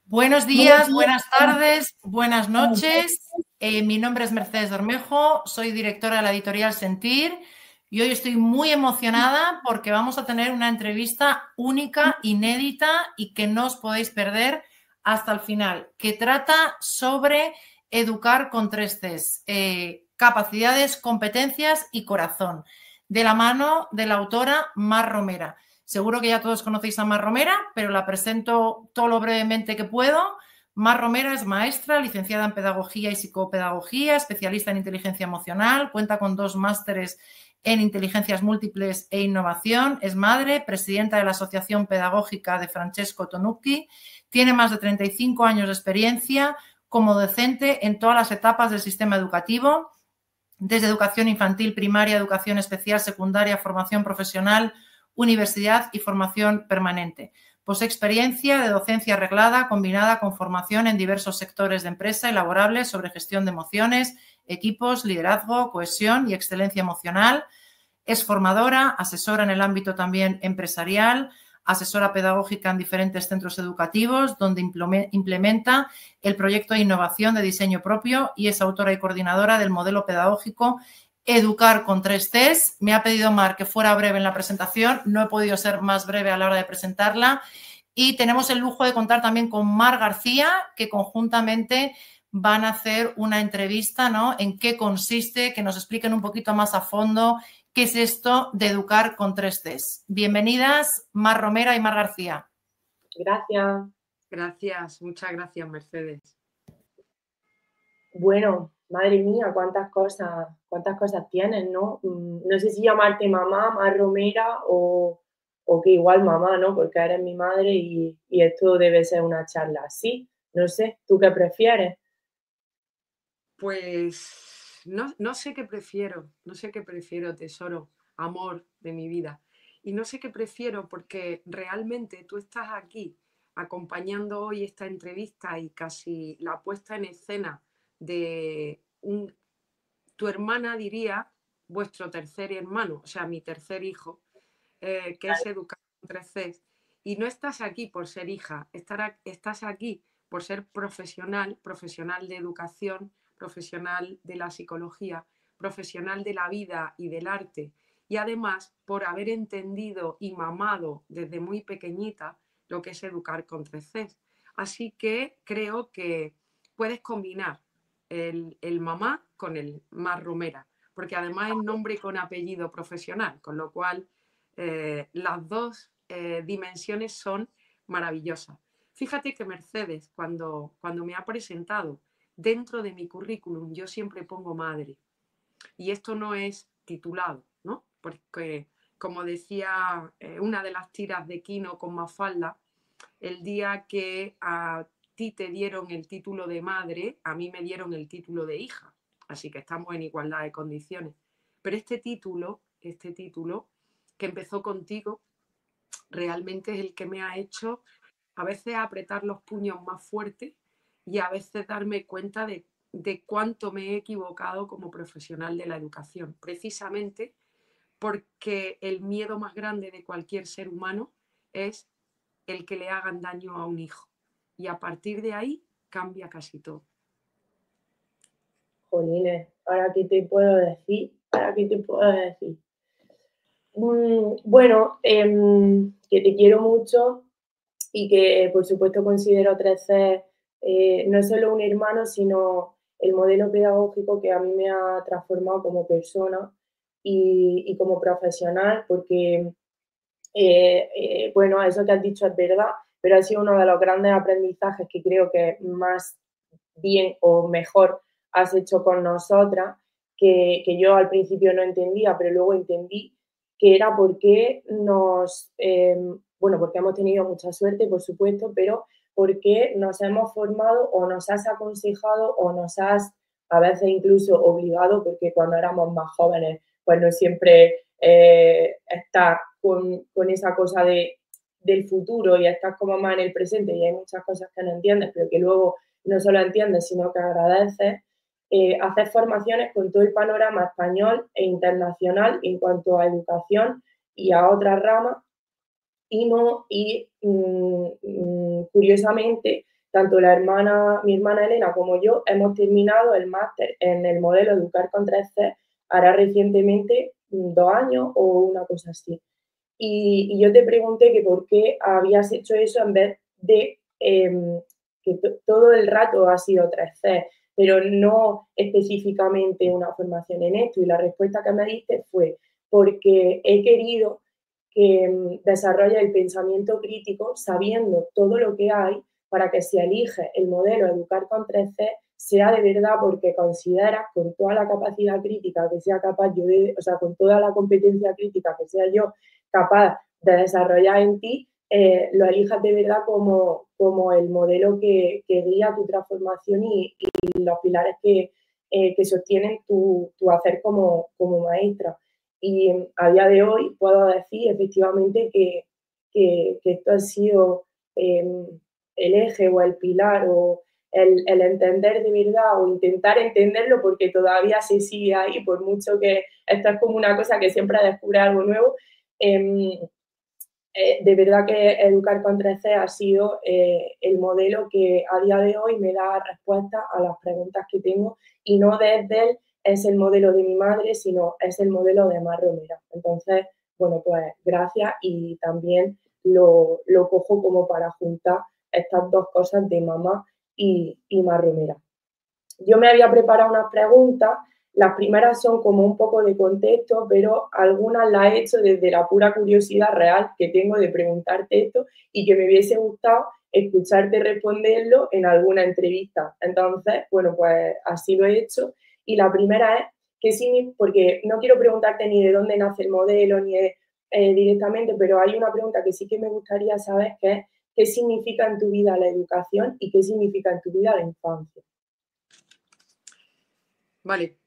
Buenos días, buenas tardes, buenas noches. Mi nombre es Mercedes Bermejo, soy directora de la editorial Sentir y hoy estoy muy emocionada porque vamos a tener una entrevista única, inédita y que no os podéis perder hasta el final, que trata sobre educar con 3 Cs, capacidades, competencias y corazón, de la mano de la autora Mar Romera. Seguro que ya todos conocéis a Mar Romera, pero la presento todo lo brevemente que puedo. Mar Romera es maestra, licenciada en Pedagogía y Psicopedagogía, especialista en inteligencia emocional, cuenta con 2 másteres en inteligencias múltiples e innovación, es madre, presidenta de la Asociación Pedagógica de Francesco Tonucci, tiene más de 35 años de experiencia como docente en todas las etapas del sistema educativo, desde educación infantil, primaria, educación especial, secundaria, formación profesional, universidad y formación permanente. Posee experiencia de docencia reglada combinada con formación en diversos sectores de empresa y laborables sobre gestión de emociones, equipos, liderazgo, cohesión y excelencia emocional. Es formadora, asesora en el ámbito también empresarial, asesora pedagógica en diferentes centros educativos, donde implementa el proyecto de innovación de diseño propio y es autora y coordinadora del modelo pedagógico Educar con 3 Cs. Me ha pedido Mar que fuera breve en la presentación, no he podido ser más breve a la hora de presentarla. Y tenemos el lujo de contar también con Mar García, que conjuntamente van a hacer una entrevista, ¿no? En qué consiste, que nos expliquen un poquito más a fondo qué es esto de educar con 3 Cs. Bienvenidas, Mar Romera y Mar García. Gracias. Gracias, muchas gracias, Mercedes. Bueno, madre mía, cuántas cosas tienes, ¿no? No sé si llamarte mamá, Mar Romera o que igual mamá, ¿no? Porque eres mi madre y esto debe ser una charla así. No sé, ¿tú qué prefieres? Pues no sé qué prefiero, tesoro, amor de mi vida. Y no sé qué prefiero porque realmente tú estás aquí acompañando hoy esta entrevista y casi la puesta en escena de tu hermana, diría, vuestro tercer hermano, o sea, mi tercer hijo, que es educar con 3 Cs. Y no estás aquí por ser hija, estás aquí por ser profesional de educación, profesional de la psicología, profesional de la vida y del arte. Y además por haber entendido y mamado desde muy pequeñita lo que es educar con 3 Cs. Así que creo que puedes combinar el mamá con el Mar Romera, porque además es nombre con apellido profesional, con lo cual las dos dimensiones son maravillosas. Fíjate que Mercedes, cuando me ha presentado, dentro de mi currículum yo siempre pongo madre. Y esto no es titulado, ¿no? Porque, como decía una de las tiras de Quino con Mafalda, el día que a ti te dieron el título de madre, a mí me dieron el título de hija. Así que estamos en igualdad de condiciones. Pero este título que empezó contigo, realmente es el que me ha hecho a veces apretar los puños más fuerte y a veces darme cuenta de cuánto me he equivocado como profesional de la educación, precisamente porque el miedo más grande de cualquier ser humano es el que le hagan daño a un hijo. Y a partir de ahí cambia casi todo. Jolines, ¿ahora qué te puedo decir? Bueno, que te quiero mucho y que por supuesto considero 3C no solo un hermano, sino el modelo pedagógico que a mí me ha transformado como persona y como profesional, porque bueno, eso que has dicho es verdad, pero ha sido uno de los grandes aprendizajes que creo que más bien o mejor has hecho con nosotras, que yo al principio no entendía, pero luego entendí que era porque bueno, porque hemos tenido mucha suerte, por supuesto, pero porque nos hemos formado o nos has aconsejado o nos has a veces incluso obligado, porque cuando éramos más jóvenes, pues no siempre estás con esa cosa del futuro y estás como más en el presente y hay muchas cosas que no entiendes, pero que luego no solo entiendes, sino que agradeces, hacer formaciones con todo el panorama español e internacional en cuanto a educación y a otras ramas. Y curiosamente, tanto mi hermana Elena como yo hemos terminado el máster en el modelo Educar con 3C, hará recientemente 2 años o una cosa así. Y yo te pregunté que por qué habías hecho eso en vez de que todo el rato ha sido 3C, pero no específicamente una formación en esto. Y la respuesta que me diste fue porque he querido que desarrolle el pensamiento crítico sabiendo todo lo que hay para que si eliges el modelo Educar con 3C sea de verdad porque consideras con toda la capacidad crítica que sea capaz yo de, o sea, con toda la competencia crítica que sea yo capaz de desarrollar en ti, lo elijas de verdad como el modelo que guía tu transformación y los pilares que sostienen tu hacer como maestra. Y a día de hoy puedo decir efectivamente que esto ha sido el eje o el pilar o el entender de verdad o intentar entenderlo porque todavía se sigue ahí, por mucho que esto es como una cosa que siempre descubre algo nuevo. De verdad que Educar con 3C ha sido el modelo que a día de hoy me da respuesta a las preguntas que tengo y no desde él es el modelo de mi madre, sino es el modelo de Mar Romera. Entonces, bueno, pues gracias y también lo cojo como para juntar estas dos cosas de mamá y Mar Romera. Yo me había preparado unas preguntas, las primeras son como un poco de contexto, pero algunas las he hecho desde la pura curiosidad real que tengo de preguntarte esto y que me hubiese gustado escucharte responderlo en alguna entrevista. Entonces, bueno, pues así lo he hecho. Y la primera es, ¿qué significa? Porque no quiero preguntarte ni de dónde nace el modelo, ni directamente, pero hay una pregunta que sí que me gustaría saber, que es, ¿qué significa en tu vida la educación y qué significa en tu vida la infancia? Vale,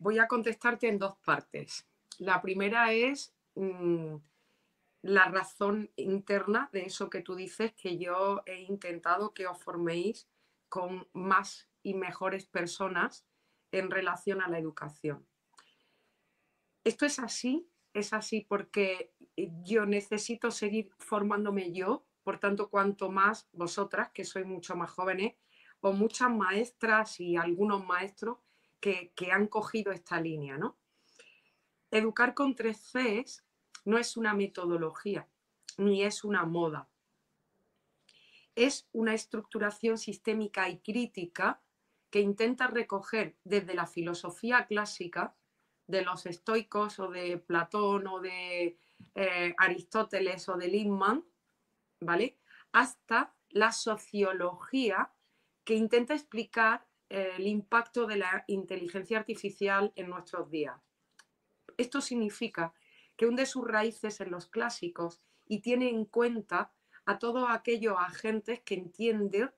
voy a contestarte en dos partes. La primera es la razón interna de eso que tú dices, que yo he intentado que os forméis con más y mejores personas en relación a la educación. Esto es así porque yo necesito seguir formándome yo, por tanto, cuanto más vosotras, que sois mucho más jóvenes, o muchas maestras y algunos maestros que han cogido esta línea, ¿no? Educar con 3Cs no es una metodología, ni es una moda. Es una estructuración sistémica y crítica que intenta recoger desde la filosofía clásica de los estoicos o de Platón o de Aristóteles o de Lippmann, ¿vale? Hasta la sociología que intenta explicar el impacto de la inteligencia artificial en nuestros días. Esto significa que hunde sus raíces en los clásicos y tiene en cuenta a todos aquellos agentes que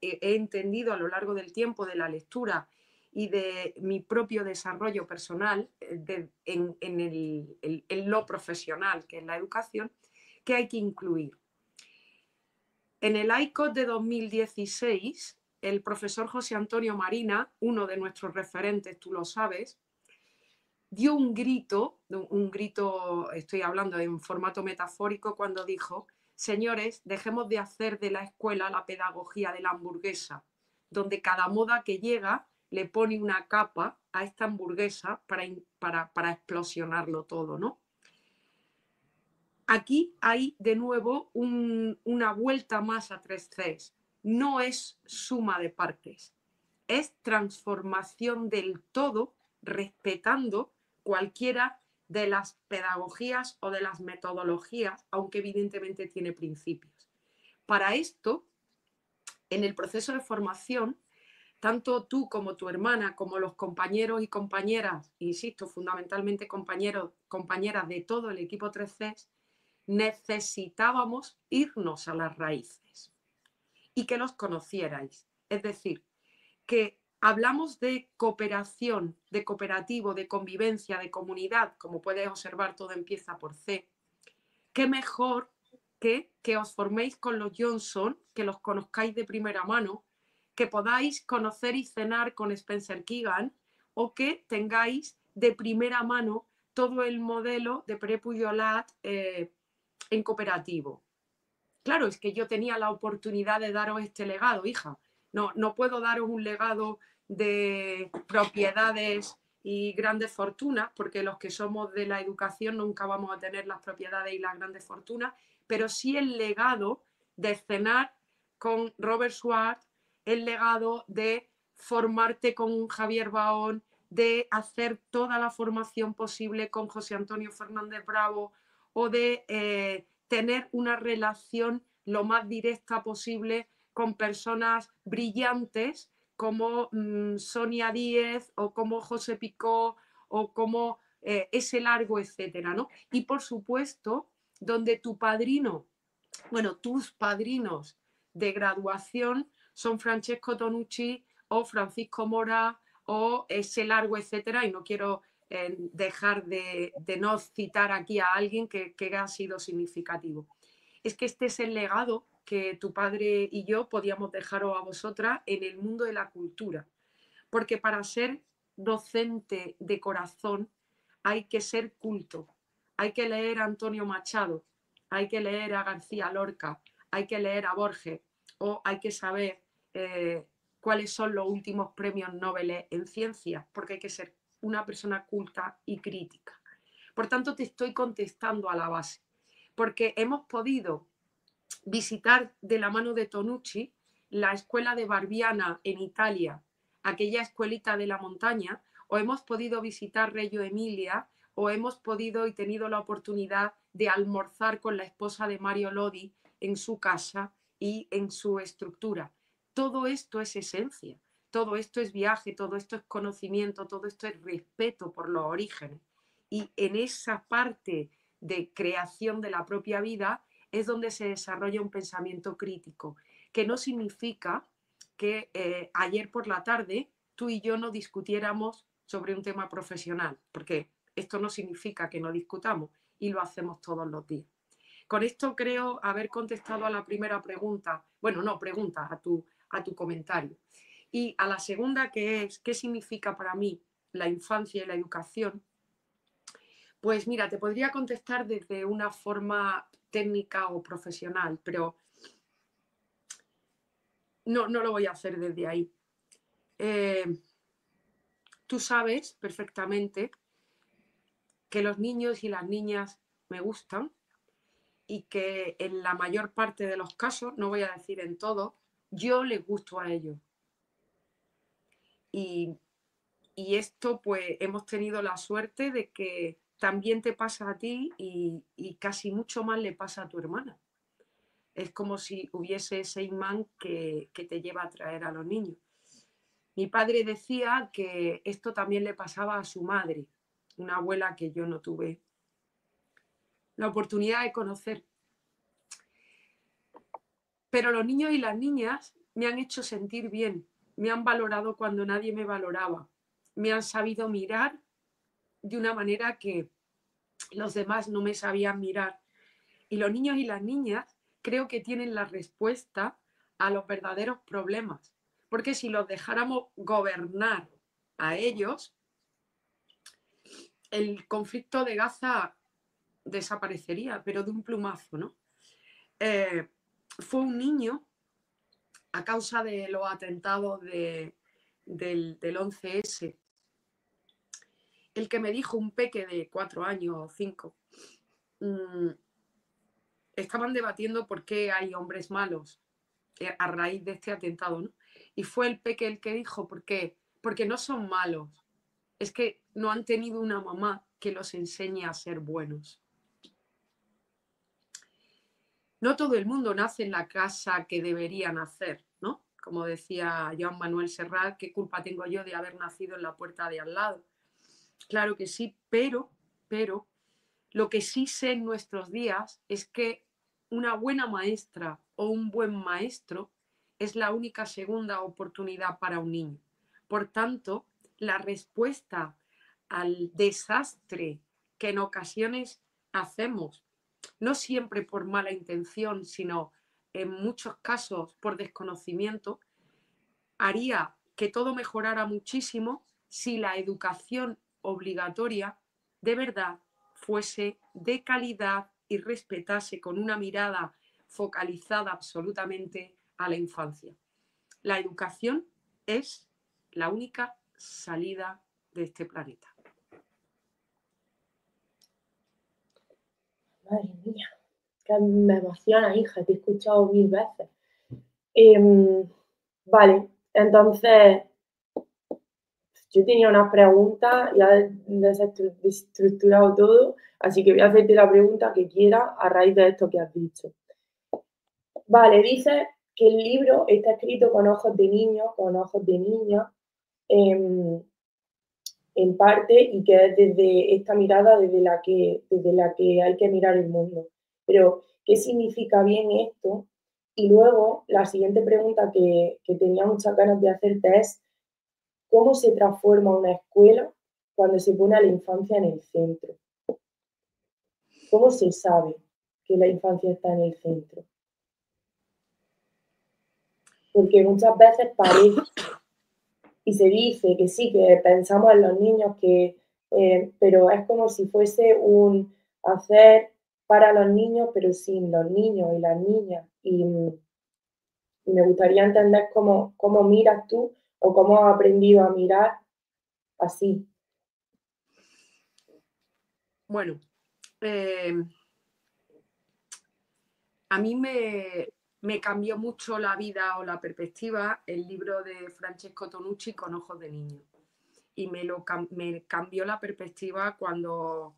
he entendido a lo largo del tiempo de la lectura y de mi propio desarrollo personal en lo profesional, que es la educación, que hay que incluir. En el ICOT de 2016, el profesor José Antonio Marina, uno de nuestros referentes, tú lo sabes, dio un grito, estoy hablando en formato metafórico, cuando dijo: señores, dejemos de hacer de la escuela la pedagogía de la hamburguesa, donde cada moda que llega le pone una capa a esta hamburguesa para explosionarlo todo, ¿no? Aquí hay de nuevo una vuelta más a 3Cs. No es suma de partes, es transformación del todo, respetando cualquiera de las pedagogías o de las metodologías, aunque evidentemente tiene principios. Para esto, en el proceso de formación, tanto tú como tu hermana, como los compañeros y compañeras, insisto, fundamentalmente compañeras de todo el equipo 3Cs, necesitábamos irnos a las raíces y que los conocierais. Es decir, que hablamos de cooperación, de cooperativo, de convivencia, de comunidad, como puedes observar, todo empieza por C. Qué mejor que os forméis con los Johnson, que los conozcáis de primera mano, que podáis conocer y cenar con Spencer Keegan, o que tengáis de primera mano todo el modelo de Prepudiolat en cooperativo. claro, es que yo tenía la oportunidad de daros este legado, hija. No puedo daros un legado de propiedades y grandes fortunas, porque los que somos de la educación nunca vamos a tener las propiedades y las grandes fortunas, pero sí el legado de cenar con Robert Schwartz, el legado de formarte con Javier Baón, de hacer toda la formación posible con José Antonio Fernández Bravo o de tener una relación lo más directa posible con personas brillantes como Sonia Díez o como José Picó o como ese largo, etcétera, ¿no? Y por supuesto, donde tu padrino, bueno, tus padrinos de graduación son Francesco Tonucci o Francisco Mora o ese largo, etcétera, y no quiero dejar de no citar aquí a alguien que ha sido significativo. Es que este es el legado que tu padre y yo podíamos dejaros a vosotras en el mundo de la cultura. Porque para ser docente de corazón hay que ser culto, hay que leer a Antonio Machado, hay que leer a García Lorca, hay que leer a Borges o hay que saber cuáles son los últimos premios Nobel en ciencia, porque hay que ser una persona culta y crítica. Por tanto, te estoy contestando a la base, porque hemos podido visitar de la mano de Tonucci la escuela de Barbiana en Italia, aquella escuelita de la montaña, o hemos podido visitar Reggio Emilia, o hemos podido y tenido la oportunidad de almorzar con la esposa de Mario Lodi en su casa y en su estructura. Todo esto es esencia, todo esto es viaje, todo esto es conocimiento, todo esto es respeto por los orígenes. Y en esa parte de creación de la propia vida es donde se desarrolla un pensamiento crítico, que no significa que ayer por la tarde tú y yo no discutiéramos sobre un tema profesional, porque esto no significa que no discutamos y lo hacemos todos los días. Con esto creo haber contestado a la primera pregunta, bueno, no, pregunta, a tu comentario. Y a la segunda, que es, ¿qué significa para mí la infancia y la educación? Pues mira, te podría contestar desde una forma técnica o profesional, pero no lo voy a hacer desde ahí. Tú sabes perfectamente que los niños y las niñas me gustan y que en la mayor parte de los casos, no voy a decir en todo, yo les gusto a ellos. Y esto pues hemos tenido la suerte de que también te pasa a ti y casi mucho más le pasa a tu hermana. Es como si hubiese ese imán que te lleva a atraer a los niños. Mi padre decía que esto también le pasaba a su madre, una abuela que yo no tuve la oportunidad de conocer. Pero los niños y las niñas me han hecho sentir bien, me han valorado cuando nadie me valoraba, me han sabido mirar de una manera que los demás no me sabían mirar. Y los niños y las niñas creo que tienen la respuesta a los verdaderos problemas. Porque si los dejáramos gobernar a ellos, el conflicto de Gaza desaparecería, pero de un plumazo, ¿no? Fue un niño, a causa de los atentados del 11S, el que me dijo, un peque de 4 años o 5, estaban debatiendo por qué hay hombres malos a raíz de este atentado, ¿no? Y fue el peque el que dijo, ¿por qué? Porque no son malos, es que no han tenido una mamá que los enseñe a ser buenos. No todo el mundo nace en la casa que debería nacer, ¿no? Como decía Joan Manuel Serrat, ¿qué culpa tengo yo de haber nacido en la puerta de al lado? Claro que sí, pero lo que sí sé en nuestros días es que una buena maestra o un buen maestro es la única segunda oportunidad para un niño. Por tanto, la respuesta al desastre que en ocasiones hacemos, no siempre por mala intención, sino en muchos casos por desconocimiento, haría que todo mejorara muchísimo si la educación obligatoria de verdad fuese de calidad y respetase con una mirada focalizada absolutamente a la infancia. La educación es la única salida de este planeta. Madre mía, que me emociona, hija, te he escuchado 1000 veces. Vale, entonces yo tenía unas preguntas, ya he desestructurado todo, así que voy a hacerte la pregunta que quieras a raíz de esto que has dicho. Vale, dices que el libro está escrito con ojos de niño, con ojos de niña, en parte, y que es desde esta mirada desde la que hay que mirar el mundo. Pero, ¿qué significa bien esto? Y luego, la siguiente pregunta que tenía muchas ganas de hacerte es, ¿cómo se transforma una escuela cuando se pone a la infancia en el centro? ¿Cómo se sabe que la infancia está en el centro? Porque muchas veces parece y se dice que sí, que pensamos en los niños, pero es como si fuese un hacer para los niños, pero sin los niños y las niñas. Y me gustaría entender cómo miras tú o cómo has aprendido a mirar así. Bueno, a mí me cambió mucho la vida o la perspectiva el libro de Francesco Tonucci, Con ojos de niño. Y me cambió la perspectiva cuando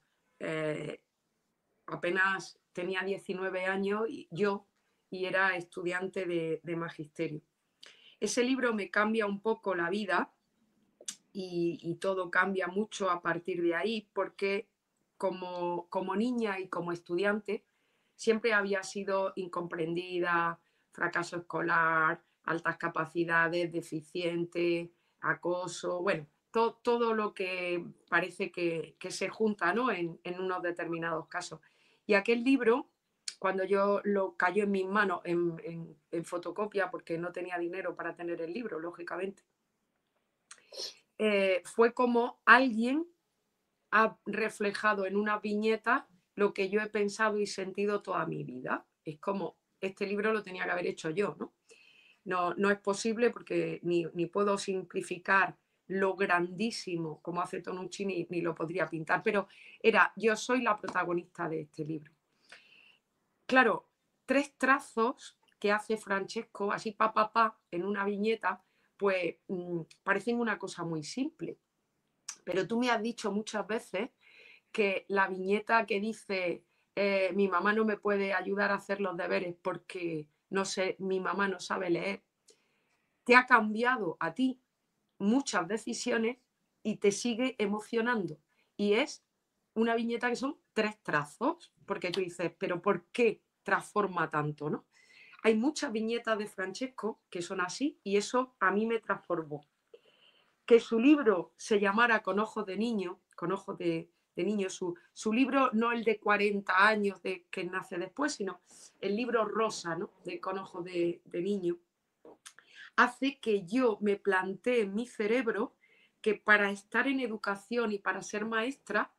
apenas tenía 19 años y era estudiante de magisterio. Ese libro me cambia un poco la vida y todo cambia mucho a partir de ahí, porque como niña y como estudiante siempre había sido incomprendida, fracaso escolar, altas capacidades, deficiente, acoso, bueno, todo lo que parece que se junta, ¿no? en unos determinados casos. Y aquel libro, cuando yo lo cayó en mis manos en fotocopia, porque no tenía dinero para tener el libro, lógicamente, fue como alguien ha reflejado en una viñeta lo que yo he pensado y sentido toda mi vida. Es como, este libro lo tenía que haber hecho yo, ¿no? No es posible porque ni puedo simplificar lo grandísimo como hace Tonucci, ni lo podría pintar, pero yo soy la protagonista de este libro. Claro, 3 trazos que hace Francesco, así en una viñeta, pues parecen una cosa muy simple. Pero tú me has dicho muchas veces que la viñeta que dice mi mamá no me puede ayudar a hacer los deberes porque no sé, mi mamá no sabe leer, te ha cambiado a ti muchas decisiones y te sigue emocionando. Y es una viñeta que son 3 trazos, porque tú dices, pero ¿por qué transforma tanto, no? Hay muchas viñetas de Francesco que son así y eso a mí me transformó. Que su libro se llamara Con ojos de niño, con ojos de niño, su libro no el de 40 años que nace después, sino el libro rosa, ¿no? De Con ojos de niño, hace que yo me plantee en mi cerebro que para estar en educación y para ser maestra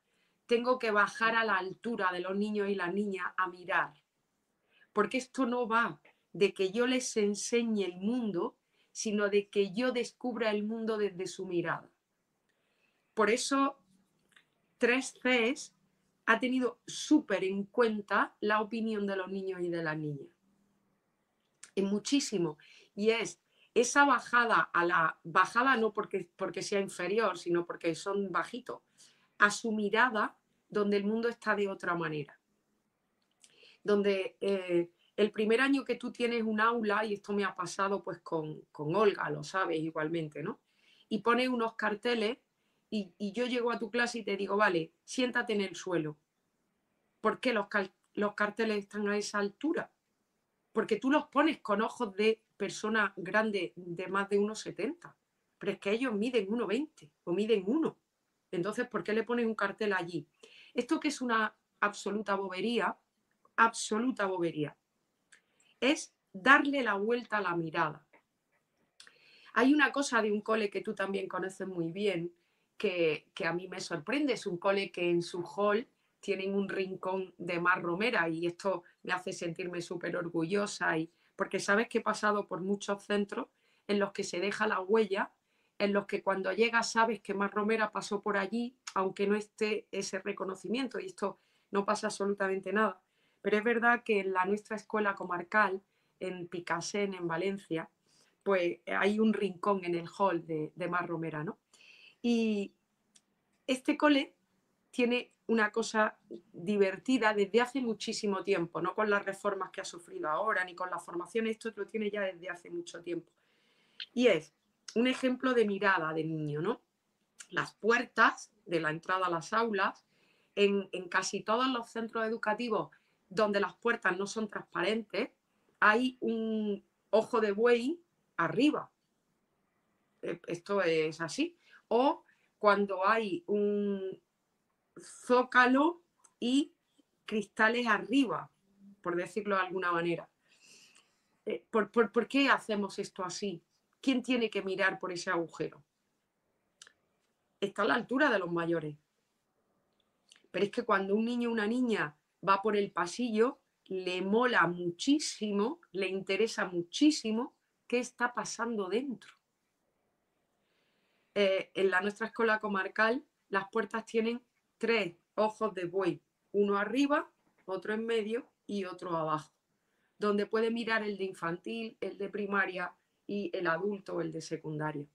tengo que bajar a la altura de los niños y las niñas a mirar. Porque esto no va de que yo les enseñe el mundo, sino de que yo descubra el mundo desde su mirada. Por eso 3Cs ha tenido súper en cuenta la opinión de los niños y de las niñas. Es muchísimo. Y es esa bajada bajada no porque sea inferior, sino porque son bajitos, a su mirada donde el mundo está de otra manera. Donde el primer año que tú tienes un aula, y esto me ha pasado pues con Olga, lo sabes igualmente, ¿no? Y pones unos carteles y yo llego a tu clase y te digo, vale, siéntate en el suelo. ¿Por qué los carteles están a esa altura? Porque tú los pones con ojos de persona grande de más de 1,70, pero es que ellos miden 1,20 o miden 1. Entonces, ¿por qué le pones un cartel allí? Esto que es una absoluta bobería, es darle la vuelta a la mirada. Hay una cosa de un cole que tú también conoces muy bien, que a mí me sorprende. Es un cole que en su hall tienen un rincón de Mar Romera y esto me hace sentirme súper orgullosa porque sabes que he pasado por muchos centros en los que se deja la huella, en los que cuando llegas sabes que Mar Romera pasó por allí, aunque no esté ese reconocimiento, y esto no pasa absolutamente nada. Pero es verdad que en nuestra escuela comarcal, en Picassent, en Valencia, pues hay un rincón en el hall de Mar Romera, ¿no? Y este cole tiene una cosa divertida desde hace muchísimo tiempo, no con las reformas que ha sufrido ahora, ni con la formación, esto lo tiene ya desde hace mucho tiempo. Y es un ejemplo de mirada de niño, ¿no? Las puertas de la entrada a las aulas, en casi todos los centros educativos donde las puertas no son transparentes, hay un ojo de buey arriba. Esto es así. O cuando hay un zócalo y cristales arriba, por decirlo de alguna manera. ¿Por qué hacemos esto así? ¿Quién tiene que mirar por ese agujero? Está a la altura de los mayores. Pero es que cuando un niño o una niña va por el pasillo, le mola muchísimo, le interesa muchísimo qué está pasando dentro. En nuestra escuela comarcal, las puertas tienen 3 ojos de buey, uno arriba, otro en medio y otro abajo, donde puede mirar el de infantil, el de primaria y el adulto o el de secundaria.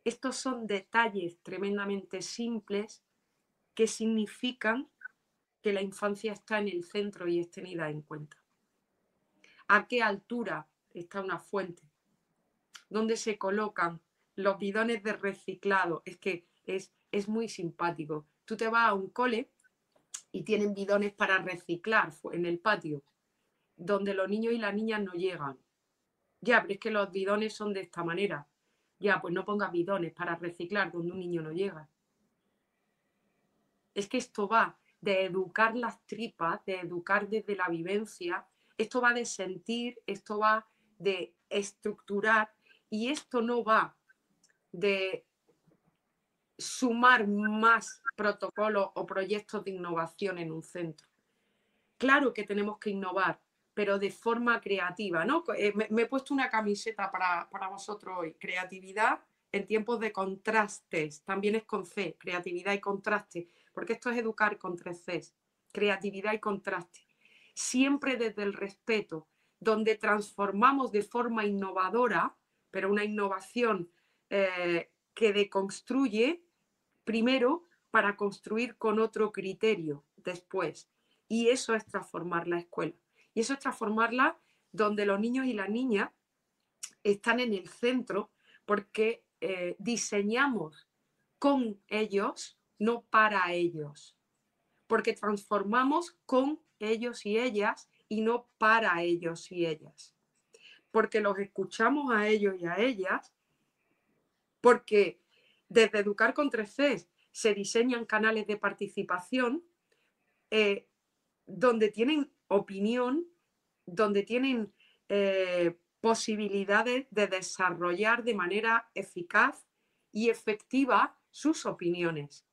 Estos son detalles tremendamente simples que significan que la infancia está en el centro y es tenida en cuenta. ¿A qué altura está una fuente? ¿Dónde se colocan los bidones de reciclado? Es que es muy simpático. Tú te vas a un cole y tienen bidones para reciclar en el patio, donde los niños y las niñas no llegan. Ya, pero es que los bidones son de esta manera. Ya, pues no pongas bidones para reciclar donde un niño no llega. Es que esto va de educar las tripas, de educar desde la vivencia, esto va de sentir, esto va de estructurar y esto no va de sumar más protocolos o proyectos de innovación en un centro. Claro que tenemos que innovar, pero de forma creativa, ¿no? Me he puesto una camiseta para vosotros hoy. Creatividad en tiempos de contrastes. También es con C, creatividad y contraste, porque esto es educar con 3 Cs. Creatividad y contraste. Siempre desde el respeto, donde transformamos de forma innovadora, pero una innovación que deconstruye primero para construir con otro criterio después. Y eso es transformar la escuela. Y eso es transformarla donde los niños y las niñas están en el centro porque diseñamos con ellos, no para ellos. Porque transformamos con ellos y ellas y no para ellos y ellas. Porque los escuchamos a ellos y a ellas, porque desde Educar con 3 Cs se diseñan canales de participación donde tienen opinión, donde tienen posibilidades de desarrollar de manera eficaz y efectiva sus opiniones,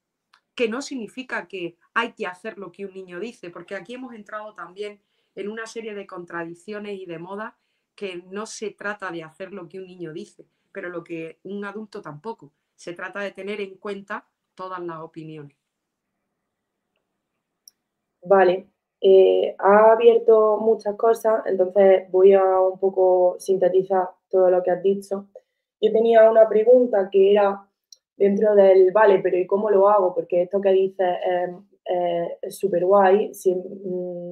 que no significa que hay que hacer lo que un niño dice, porque aquí hemos entrado también en una serie de contradicciones y de modas que no se trata de hacer lo que un niño dice, pero lo que un adulto tampoco. Se trata de tener en cuenta todas las opiniones. Vale, ha abierto muchas cosas, entonces voy a un poco sintetizar todo lo que has dicho. Yo tenía una pregunta que era dentro del, vale, pero ¿y cómo lo hago? Porque esto que dices es súper guay.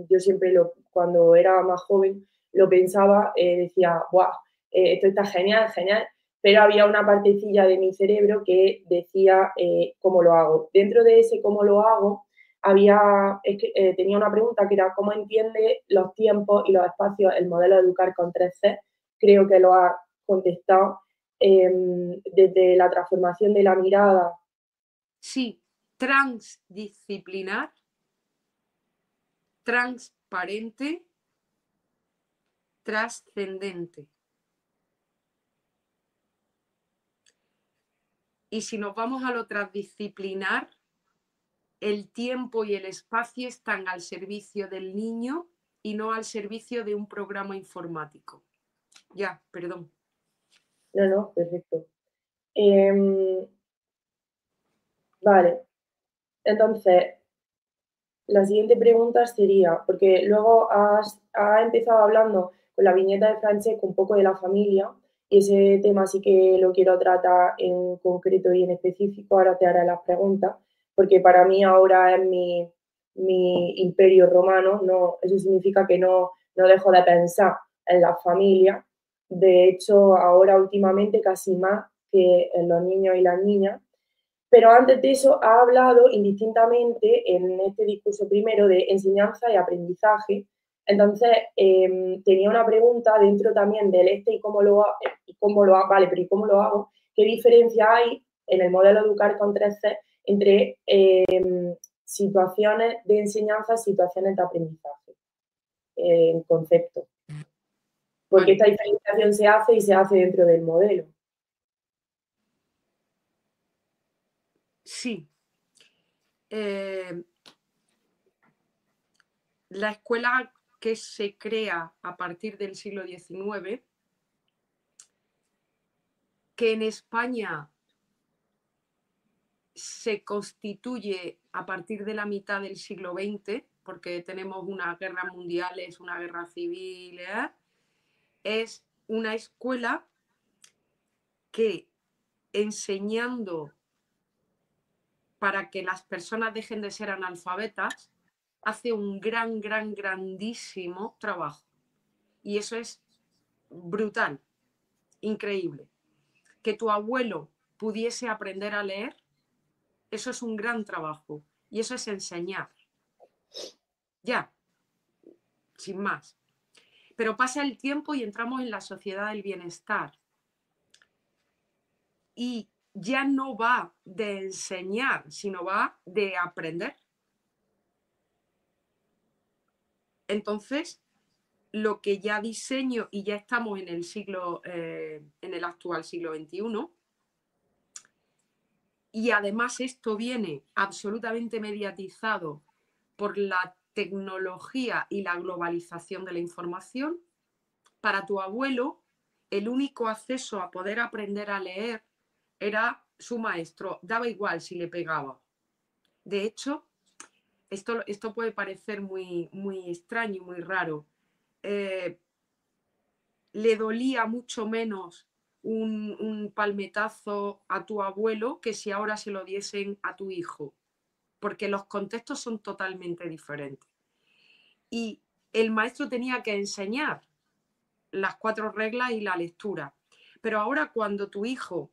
Yo siempre, cuando era más joven, lo pensaba, decía, ¡guau! Esto está genial, genial. Pero había una partecilla de mi cerebro que decía, ¿cómo lo hago? Dentro de ese cómo lo hago, tenía una pregunta que era ¿cómo entiende los tiempos y los espacios el modelo de Educar con 3C? Creo que lo ha contestado. Desde la transformación de la mirada. Sí, transdisciplinar, transparente, trascendente. Y si nos vamos a lo transdisciplinar, el tiempo y el espacio están al servicio del niño y no al servicio de un programa informático. Ya, perdón. No, perfecto. Vale, entonces, la siguiente pregunta sería, porque luego has empezado hablando con la viñeta de Francesco un poco de la familia, y ese tema sí que lo quiero tratar en concreto y en específico, ahora te haré las preguntas, porque para mí ahora es mi imperio romano, no, eso significa que no dejo de pensar en la familia, de hecho ahora últimamente casi más que en los niños y las niñas. Pero antes de eso ha hablado indistintamente en este discurso primero de enseñanza y aprendizaje. Entonces, tenía una pregunta dentro también del y cómo lo hago, vale, pero ¿y cómo lo hago? ¿Qué diferencia hay en el modelo Educar con 3C entre situaciones de enseñanza y situaciones de aprendizaje? En concepto. Porque esta diferenciación se hace y se hace dentro del modelo. Sí. La escuela que se crea a partir del siglo XIX, que en España se constituye a partir de la mitad del siglo XX, porque tenemos una guerra mundial, es una guerra civil, es una escuela que, enseñando para que las personas dejen de ser analfabetas, hace un grandísimo trabajo. Y eso es brutal, increíble. Que tu abuelo pudiese aprender a leer, eso es un gran trabajo. Y eso es enseñar. Ya, sin más. Pero pasa el tiempo y entramos en la sociedad del bienestar. Y ya no va de enseñar, sino va de aprender. Entonces, lo que ya diseño, y ya estamos en el actual siglo XXI, y además esto viene absolutamente mediatizado por la tecnología y la globalización de la información. Para tu abuelo, el único acceso a poder aprender a leer era su maestro, daba igual si le pegaba. De hecho, esto puede parecer muy extraño y muy raro. Le dolía mucho menos un palmetazo a tu abuelo que si ahora se lo diesen a tu hijo, porque los contextos son totalmente diferentes. Y el maestro tenía que enseñar las 4 reglas y la lectura. Pero ahora cuando tu hijo,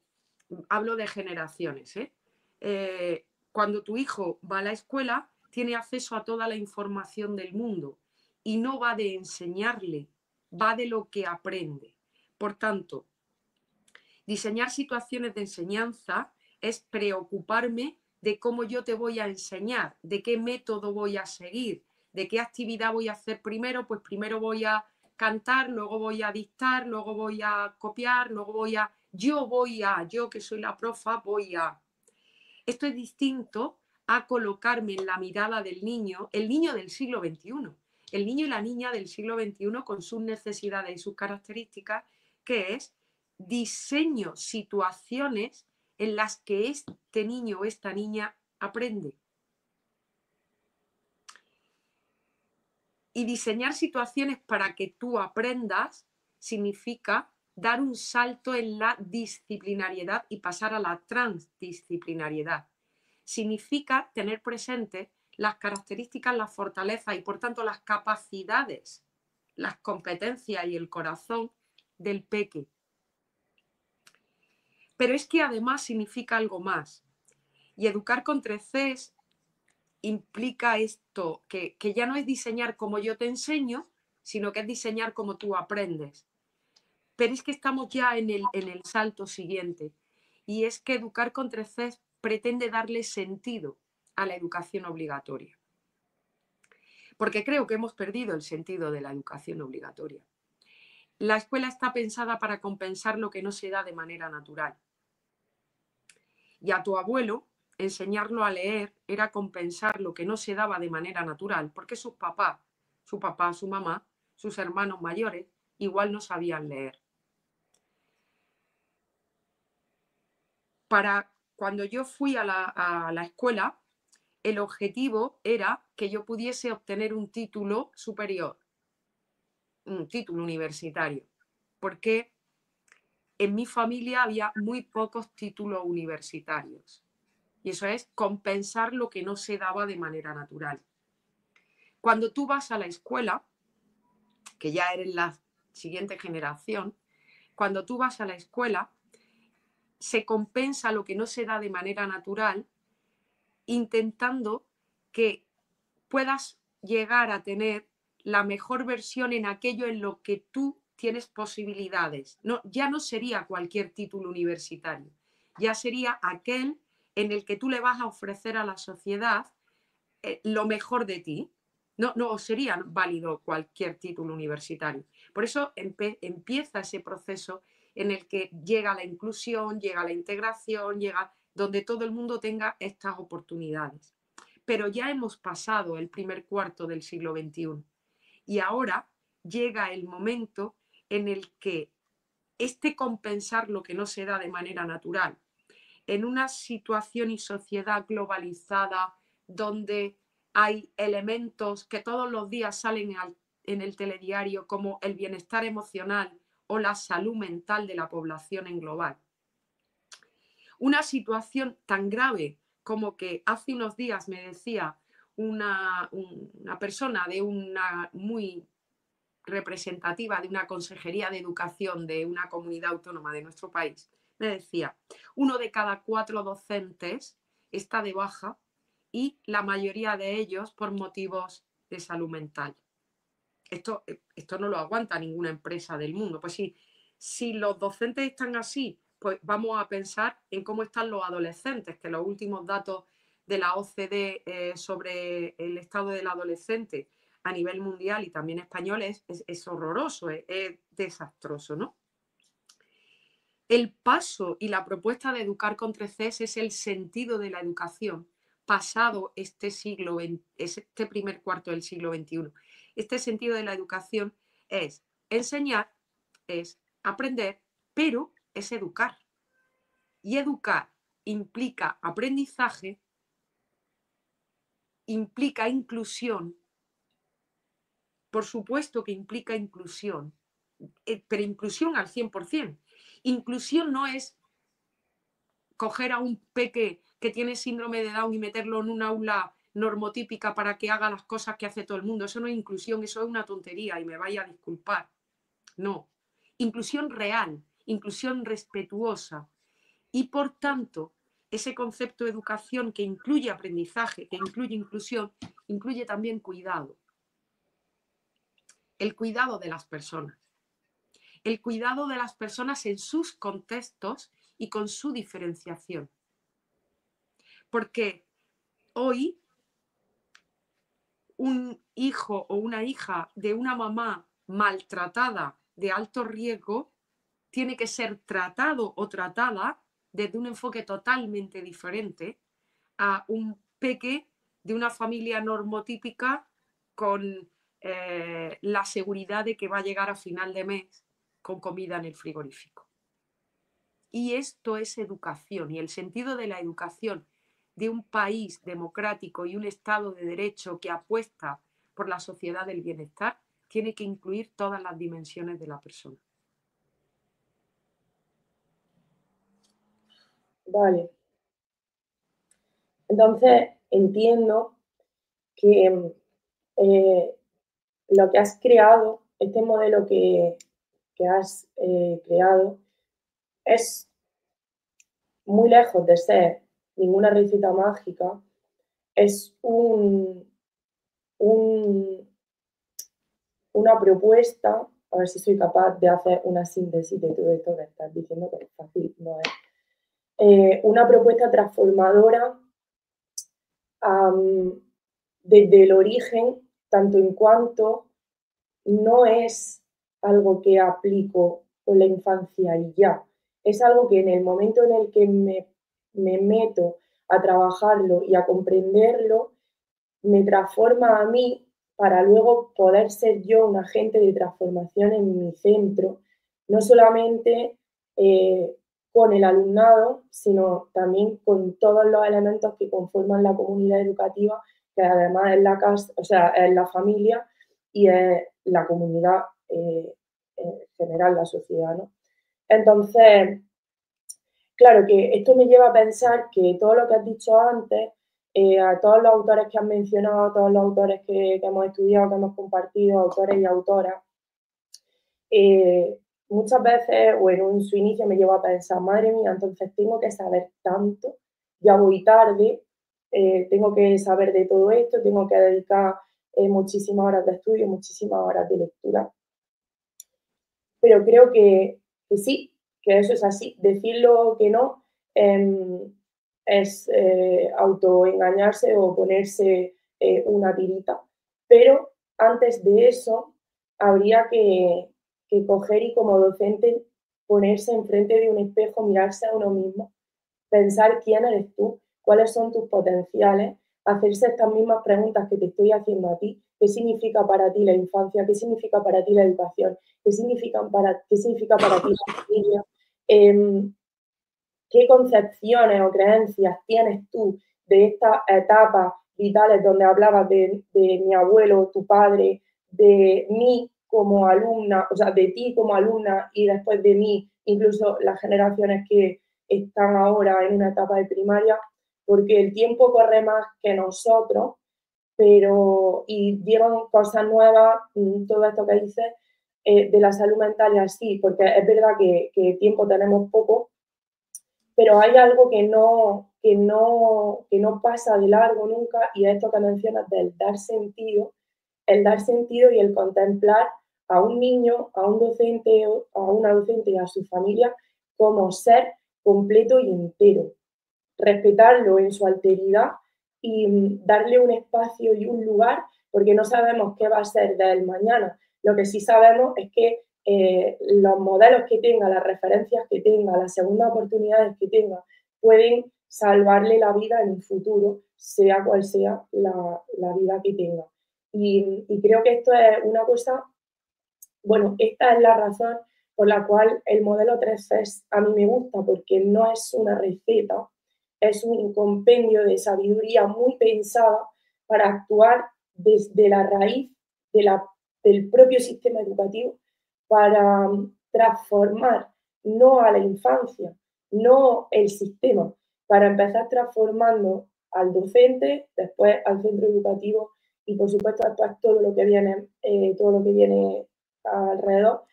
hablo de generaciones, cuando tu hijo va a la escuela, tiene acceso a toda la información del mundo y no va de enseñarle, va de lo que aprende. Por tanto, diseñar situaciones de enseñanza es preocuparme de cómo yo te voy a enseñar, de qué método voy a seguir, de qué actividad voy a hacer primero. Pues primero voy a cantar, luego voy a dictar, luego voy a copiar, luego yo que soy la profa, voy a... Esto es distinto a colocarme en la mirada del niño, el niño del siglo XXI, el niño y la niña del siglo XXI con sus necesidades y sus características, que es diseño situaciones en las que este niño o esta niña aprende. Y diseñar situaciones para que tú aprendas significa dar un salto en la disciplinariedad y pasar a la transdisciplinariedad. Significa tener presente las características, las fortalezas y por tanto las capacidades, las competencias y el corazón del peque. Pero es que además significa algo más. Y educar con 3 Cs implica esto, que ya no es diseñar como yo te enseño, sino que es diseñar como tú aprendes. Pero es que estamos ya en el salto siguiente. Y es que educar con 3 Cs pretende darle sentido a la educación obligatoria. Porque creo que hemos perdido el sentido de la educación obligatoria. La escuela está pensada para compensar lo que no se da de manera natural. Y a tu abuelo enseñarlo a leer era compensar lo que no se daba de manera natural, porque su papá, su mamá, sus hermanos mayores, igual no sabían leer. Para cuando yo fui a la escuela, el objetivo era que yo pudiese obtener un título superior, un título universitario, porque en mi familia había muy pocos títulos universitarios. Y eso es compensar lo que no se daba de manera natural. Cuando tú vas a la escuela, que ya eres la siguiente generación, cuando tú vas a la escuela, se compensa lo que no se da de manera natural, intentando que puedas llegar a tener la mejor versión en aquello en lo que tú tienes posibilidades. No, ya no sería cualquier título universitario, ya sería aquel en el que tú le vas a ofrecer a la sociedad lo mejor de ti. No sería válido cualquier título universitario. Por eso empieza ese proceso en el que llega la inclusión, llega la integración, llega donde todo el mundo tenga estas oportunidades. Pero ya hemos pasado el primer cuarto del siglo XXI y ahora llega el momento en el que compensar lo que no se da de manera natural, en una situación y sociedad globalizada donde hay elementos que todos los días salen en el telediario como el bienestar emocional o la salud mental de la población en global. Una situación tan grave como que hace unos días me decía una persona de una muy representativa de una consejería de educación de una comunidad autónoma de nuestro país, me decía, 1 de cada 4 docentes está de baja y la mayoría de ellos por motivos de salud mental. Esto no lo aguanta ninguna empresa del mundo. Pues sí, si los docentes están así, pues vamos a pensar en cómo están los adolescentes, que los últimos datos de la OCDE sobre el estado del adolescente a nivel mundial y también español es horroroso, es desastroso, ¿no? El paso y la propuesta de Educar con 3Cs es el sentido de la educación pasado este primer cuarto del siglo XXI. Este sentido de la educación es enseñar, es aprender, pero es educar. Y educar implica aprendizaje, implica inclusión. Por supuesto que implica inclusión, pero inclusión al 100%. Inclusión no es coger a un peque que tiene síndrome de Down y meterlo en un aula normotípica para que haga las cosas que hace todo el mundo. Eso no es inclusión, eso es una tontería y me vaya a disculpar. No. Inclusión real, inclusión respetuosa. Y por tanto, ese concepto de educación que incluye aprendizaje, que incluye inclusión, incluye también cuidado. El cuidado de las personas. El cuidado de las personas en sus contextos y con su diferenciación. Porque hoy un hijo o una hija de una mamá maltratada de alto riesgo tiene que ser tratado o tratada desde un enfoque totalmente diferente a un peque de una familia normotípica con la seguridad de que va a llegar a final de mes con comida en el frigorífico. Y esto es educación, y el sentido de la educación de un país democrático y un Estado de Derecho que apuesta por la sociedad del bienestar tiene que incluir todas las dimensiones de la persona. Vale. Entonces, entiendo que lo que has creado, este modelo que has creado, es muy lejos de ser ninguna receta mágica, es una propuesta, a ver si soy capaz de hacer una síntesis de todo esto que estás diciendo, que es fácil, no es. Una propuesta transformadora desde el origen, tanto en cuanto no es algo que aplico con la infancia y ya. Es algo que en el momento en el que me meto a trabajarlo y a comprenderlo, me transforma a mí para luego poder ser yo un agente de transformación en mi centro, no solamente con el alumnado, sino también con todos los elementos que conforman la comunidad educativa, que además es la casa, o sea, es la familia y es la comunidad en general, la sociedad, ¿no? Entonces, claro que esto me lleva a pensar que todo lo que has dicho antes, a todos los autores que has mencionado, a todos los autores que hemos estudiado, que hemos compartido, autores y autoras, muchas veces, o en su inicio me llevo a pensar, madre mía, entonces tengo que saber tanto, ya voy tarde, tengo que saber de todo esto, tengo que dedicar muchísimas horas de estudio, muchísimas horas de lectura. Pero creo que sí, que eso es así. Decirlo que no es autoengañarse o ponerse una tirita. Pero antes de eso, habría que coger y como docente ponerse enfrente de un espejo, mirarse a uno mismo, pensar quién eres tú, cuáles son tus potenciales, hacerse estas mismas preguntas que te estoy haciendo a ti. ¿Qué significa para ti la infancia? ¿Qué significa para ti la educación? ¿Qué significa para ti la familia? ¿Qué concepciones o creencias tienes tú de estas etapas vitales donde hablabas de mi abuelo, tu padre, de mí como alumna, o sea, de ti como alumna y después de mí, incluso las generaciones que están ahora en una etapa de primaria, porque el tiempo corre más que nosotros, pero y llegan cosas nuevas, todo esto que dices, de la salud mental y así, porque es verdad que tiempo tenemos poco, pero hay algo que no pasa de largo nunca, y es esto que mencionas del dar sentido, el dar sentido y el contemplar a un niño, a un docente, a una docente y a su familia como ser completo y entero, respetarlo en su alteridad y darle un espacio y un lugar, porque no sabemos qué va a ser de él mañana. Lo que sí sabemos es que los modelos que tenga, las referencias que tenga, las segundas oportunidades que tenga, pueden salvarle la vida en un futuro, sea cual sea la vida que tenga. Y creo que esto es una cosa, bueno, esta es la razón por la cual el modelo 3CES a mí me gusta, porque no es una receta, es un compendio de sabiduría muy pensada para actuar desde la raíz del propio sistema educativo para transformar no a la infancia, no el sistema, para empezar transformando al docente, después al centro educativo y por supuesto después todo lo que viene alrededor,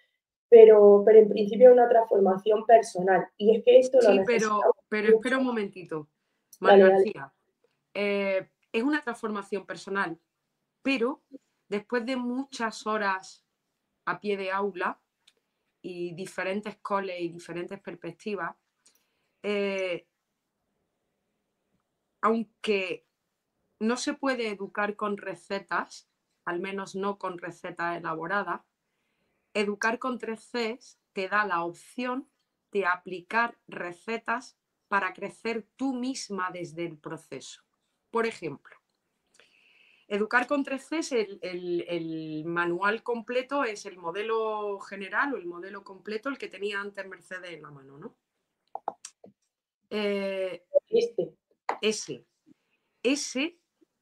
pero en principio es una transformación personal. Y es que esto lo Sí, necesitamos. pero espera un momentito, Mar Dale, dale. García. Es una transformación personal, pero después de muchas horas a pie de aula y diferentes coles y diferentes perspectivas, aunque no se puede educar con recetas, al menos no con recetas elaboradas, educar con 3Cs te da la opción de aplicar recetas para crecer tú misma desde el proceso. Por ejemplo, educar con 3Cs, el manual completo es el modelo general o el modelo completo, el que tenía antes Mercedes en la mano, ¿no? Ese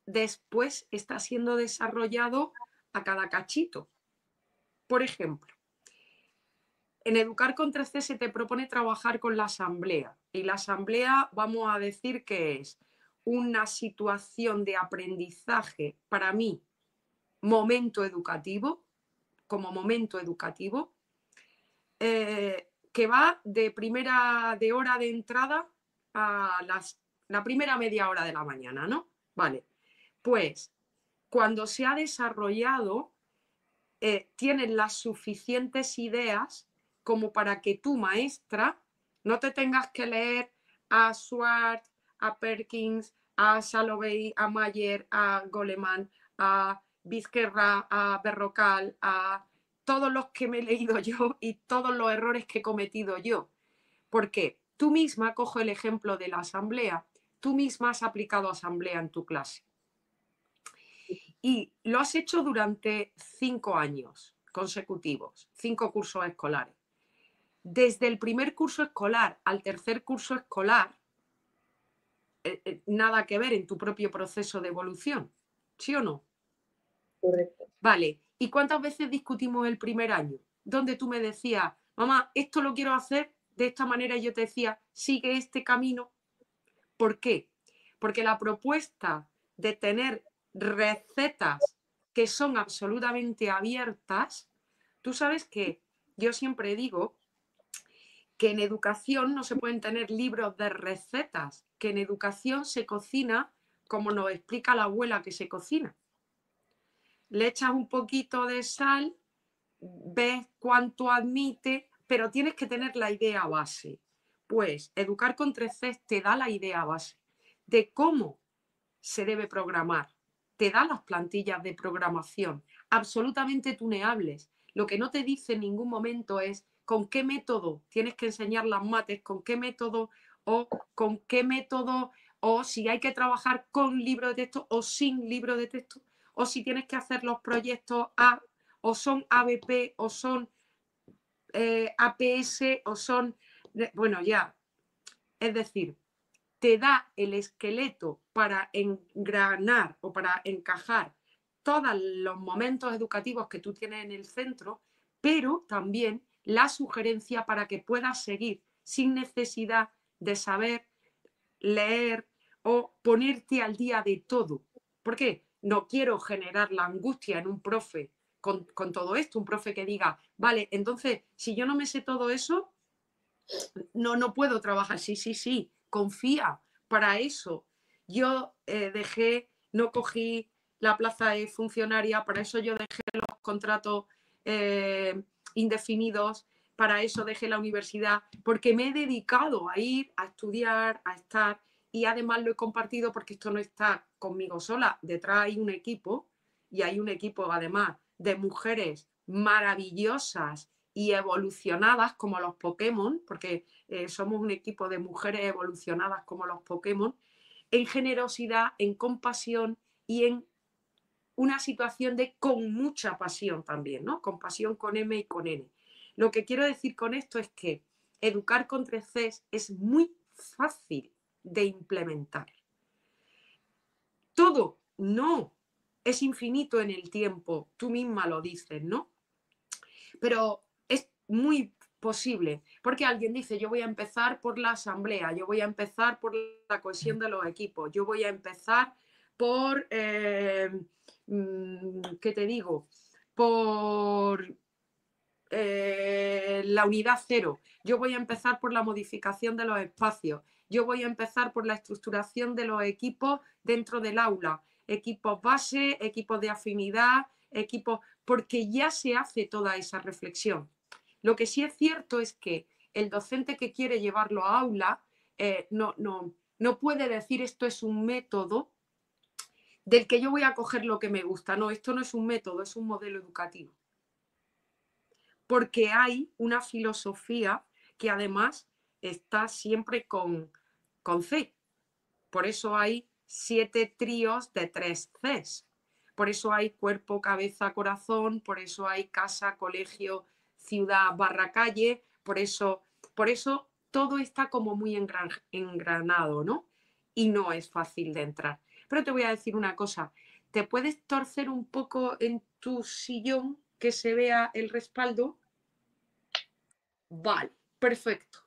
después está siendo desarrollado a cada cachito. Por ejemplo, en Educar con 3C se te propone trabajar con la asamblea. Y la asamblea, vamos a decir que es una situación de aprendizaje, para mí, momento educativo, como momento educativo, que va de hora de entrada a la primera media hora de la mañana, ¿no? Vale. Pues cuando se ha desarrollado, tienes las suficientes ideas como para que tu maestra no te tengas que leer a Swart, a Perkins, a Salovey, a Mayer, a Goleman, a Vizquerra, a Berrocal, a todos los que me he leído yo y todos los errores que he cometido yo. Porque tú misma, cojo el ejemplo de la asamblea, tú misma has aplicado asamblea en tu clase. Y lo has hecho durante 5 años consecutivos, 5 cursos escolares. Desde el primer curso escolar al tercer curso escolar, nada que ver en tu propio proceso de evolución, ¿sí o no? Correcto. Vale, ¿y cuántas veces discutimos el primer año? Donde tú me decías, mamá, esto lo quiero hacer de esta manera, y yo te decía, sigue este camino. ¿Por qué? Porque la propuesta de tener recetas que son absolutamente abiertas, tú sabes que yo siempre digo que en educación no se pueden tener libros de recetas, que en educación se cocina como nos explica la abuela que se cocina. Le echas un poquito de sal, ves cuánto admite, pero tienes que tener la idea base. Pues Educar con 3Cs te da la idea base de cómo se debe programar, te da las plantillas de programación absolutamente tuneables. Lo que no te dice en ningún momento es con qué método tienes que enseñar las mates, con qué método o si hay que trabajar con libro de texto o sin libro de texto, o si tienes que hacer los proyectos A, o son ABP, o son APS, o son... Bueno, ya, es decir, te da el esqueleto para engranar o para encajar todos los momentos educativos que tú tienes en el centro, pero también la sugerencia para que puedas seguir sin necesidad de saber leer o ponerte al día de todo. ¿Por qué? No quiero generar la angustia en un profe con todo esto, un profe que diga, vale, entonces, si yo no me sé todo eso, no puedo trabajar. Sí, confía. Para eso yo no cogí la plaza de funcionaria, para eso yo dejé los contratos indefinidos, para eso dejé la universidad, porque me he dedicado a ir, a estudiar, a estar, y además lo he compartido porque esto no está conmigo sola. Detrás hay un equipo, y hay un equipo además de mujeres maravillosas y evolucionadas como los Pokémon, porque somos un equipo de mujeres evolucionadas como los Pokémon, en generosidad, en compasión y en una situación de con mucha pasión también, ¿no? Compasión con M y con N. Lo que quiero decir con esto es que Educar con 3Cs es muy fácil de implementar. Todo no es infinito en el tiempo, tú misma lo dices, ¿no? Pero es muy posible, porque alguien dice, yo voy a empezar por la asamblea, yo voy a empezar por la cohesión de los equipos, yo voy a empezar por, ¿qué te digo? Por la unidad cero, yo voy a empezar por la modificación de los espacios, yo voy a empezar por la estructuración de los equipos dentro del aula, equipos base, equipos de afinidad, equipos, porque ya se hace toda esa reflexión. Lo que sí es cierto es que el docente que quiere llevarlo a aula no puede decir esto es un método del que yo voy a coger lo que me gusta. No, esto no es un método, es un modelo educativo. Porque hay una filosofía que además está siempre con C. Por eso hay 7 tríos de 3 Cs. Por eso hay cuerpo, cabeza, corazón. Por eso hay casa, colegio, ciudad, barra, calle. Por eso todo está como muy engranado, ¿no? Y no es fácil de entrar. Pero te voy a decir una cosa. ¿Te puedes torcer un poco en tu sillón que se vea el respaldo? Vale, perfecto.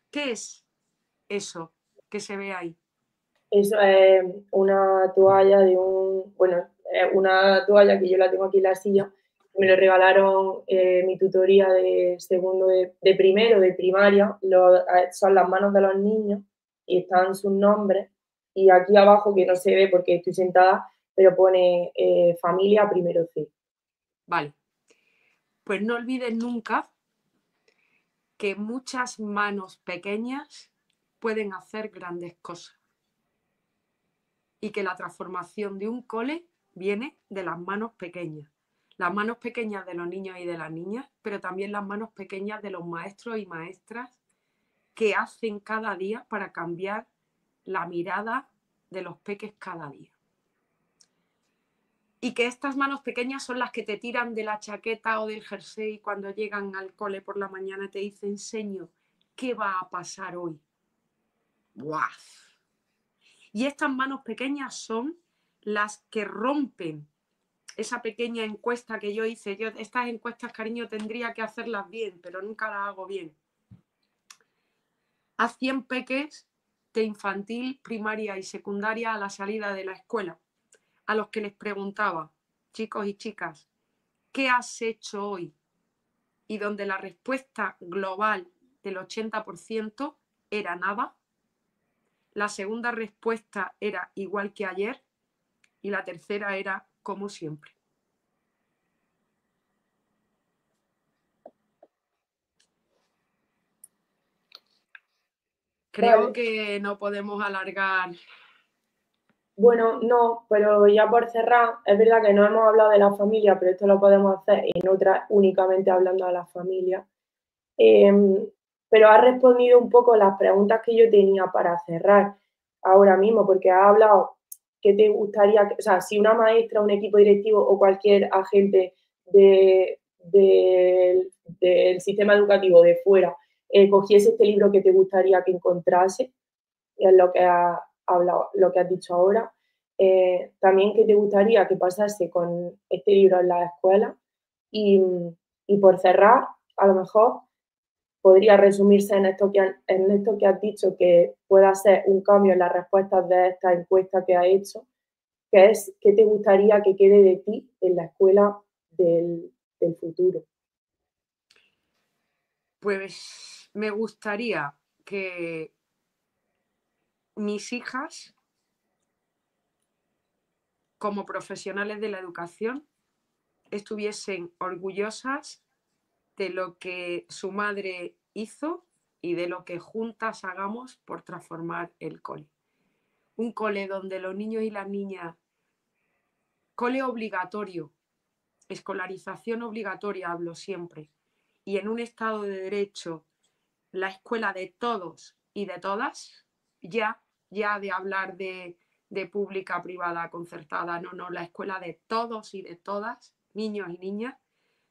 ¿Qué es eso que se ve ahí? Eso es una toalla una toalla que yo la tengo aquí en la silla. Me lo regalaron mi tutoría de segundo de primero, de primaria. Son las manos de los niños y están sus nombres. Y aquí abajo, que no se ve porque estoy sentada, pero pone familia primero C. Vale. Pues no olvides nunca que muchas manos pequeñas pueden hacer grandes cosas. Y que la transformación de un cole viene de las manos pequeñas. Las manos pequeñas de los niños y de las niñas, pero también las manos pequeñas de los maestros y maestras que hacen cada día para cambiar la mirada de los peques cada día. Y que estas manos pequeñas son las que te tiran de la chaqueta o del jersey cuando llegan al cole por la mañana y te dicen, señor, ¿qué va a pasar hoy? ¡Buah! Y estas manos pequeñas son las que rompen esa pequeña encuesta que yo hice. Yo estas encuestas, cariño, tendría que hacerlas bien, pero nunca las hago bien. A 100 peques de infantil, primaria y secundaria a la salida de la escuela, a los que les preguntaba, chicos y chicas, ¿qué has hecho hoy? Y donde la respuesta global del 80% era nada, la segunda respuesta era igual que ayer y la tercera era como siempre. Creo Vale. que no podemos alargar. Bueno, no, pero ya por cerrar, es verdad que no hemos hablado de la familia, pero esto lo podemos hacer en otra únicamente hablando de la familia. Pero has respondido un poco las preguntas que yo tenía para cerrar ahora mismo, porque has hablado que te gustaría, o sea, si una maestra, un equipo directivo o cualquier agente del sistema educativo de fuera cogiese este libro que te gustaría que encontrase, es lo que has hablado, lo que has dicho ahora. También que te gustaría que pasase con este libro en la escuela y por cerrar, a lo mejor podría resumirse en esto que has dicho, que pueda ser un cambio en las respuestas de esta encuesta que has hecho, que es qué te gustaría que quede de ti en la escuela del futuro. Pues me gustaría que mis hijas, como profesionales de la educación, estuviesen orgullosas de lo que su madre hizo y de lo que juntas hagamos por transformar el cole. Un cole donde los niños y las niñas, cole obligatorio, escolarización obligatoria, hablo siempre, y en un Estado de Derecho, la escuela de todos y de todas, ya de hablar de pública, privada, concertada, no, la escuela de todos y de todas, niños y niñas,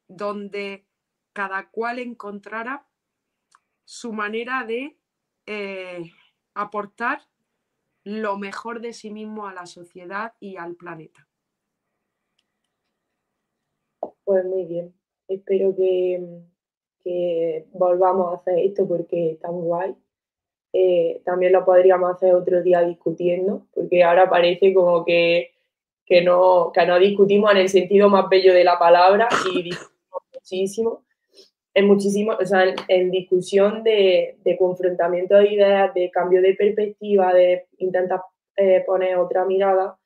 donde cada cual encontrara su manera de aportar lo mejor de sí mismo a la sociedad y al planeta. Pues muy bien. Espero que volvamos a hacer esto porque está muy guay. También lo podríamos hacer otro día discutiendo, porque ahora parece como que no discutimos en el sentido más bello de la palabra y discutimos muchísimo, o sea, en discusión de confrontamiento de ideas, de cambio de perspectiva, de intentar poner otra mirada.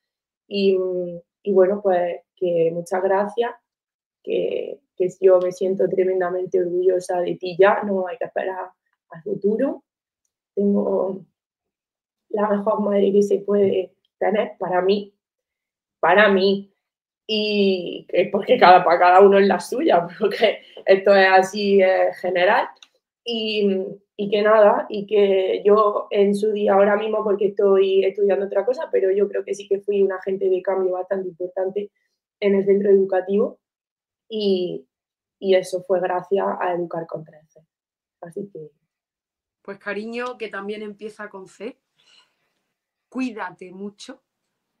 Y bueno, pues que muchas gracias, que yo me siento tremendamente orgullosa de ti ya, no hay que esperar al futuro. Tengo la mejor madre que se puede tener para mí, y porque para cada uno es la suya, porque esto es así general, y que nada, y que yo en su día ahora mismo, porque estoy estudiando otra cosa, pero yo creo que sí que fui un agente de cambio bastante importante en el centro educativo, y eso fue gracias a Educar con 13. Así que... Pues cariño, que también empieza con C, cuídate mucho,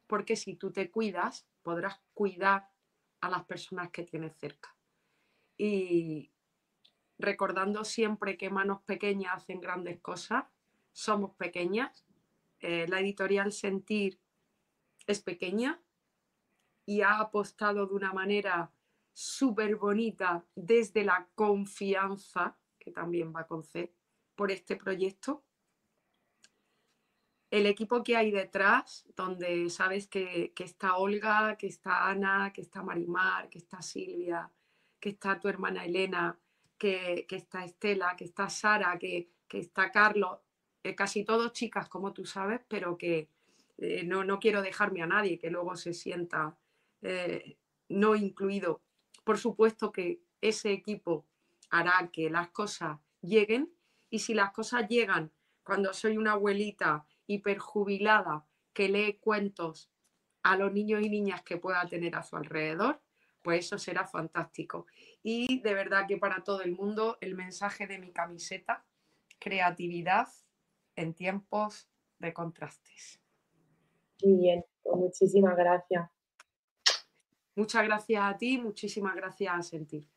porque si tú te cuidas, podrás cuidar a las personas que tienes cerca. Y recordando siempre que manos pequeñas hacen grandes cosas, somos pequeñas, la editorial Sentir es pequeña y ha apostado de una manera súper bonita desde la confianza, que también va con C, por este proyecto. El equipo que hay detrás, donde sabes que está Olga, que está Ana, que está Marimar, que está Silvia, que está tu hermana Elena, que está Estela, que está Sara, que está Carlos, casi todos chicas como tú sabes, pero que no quiero dejarme a nadie que luego se sienta no incluido. Por supuesto que ese equipo hará que las cosas lleguen, y si las cosas llegan cuando soy una abuelita hiperjubilada que lee cuentos a los niños y niñas que pueda tener a su alrededor, pues eso será fantástico. Y de verdad que para todo el mundo el mensaje de mi camiseta: creatividad en tiempos de contrastes. Muy bien, pues muchísimas gracias. Muchas gracias a ti, muchísimas gracias a Sentir.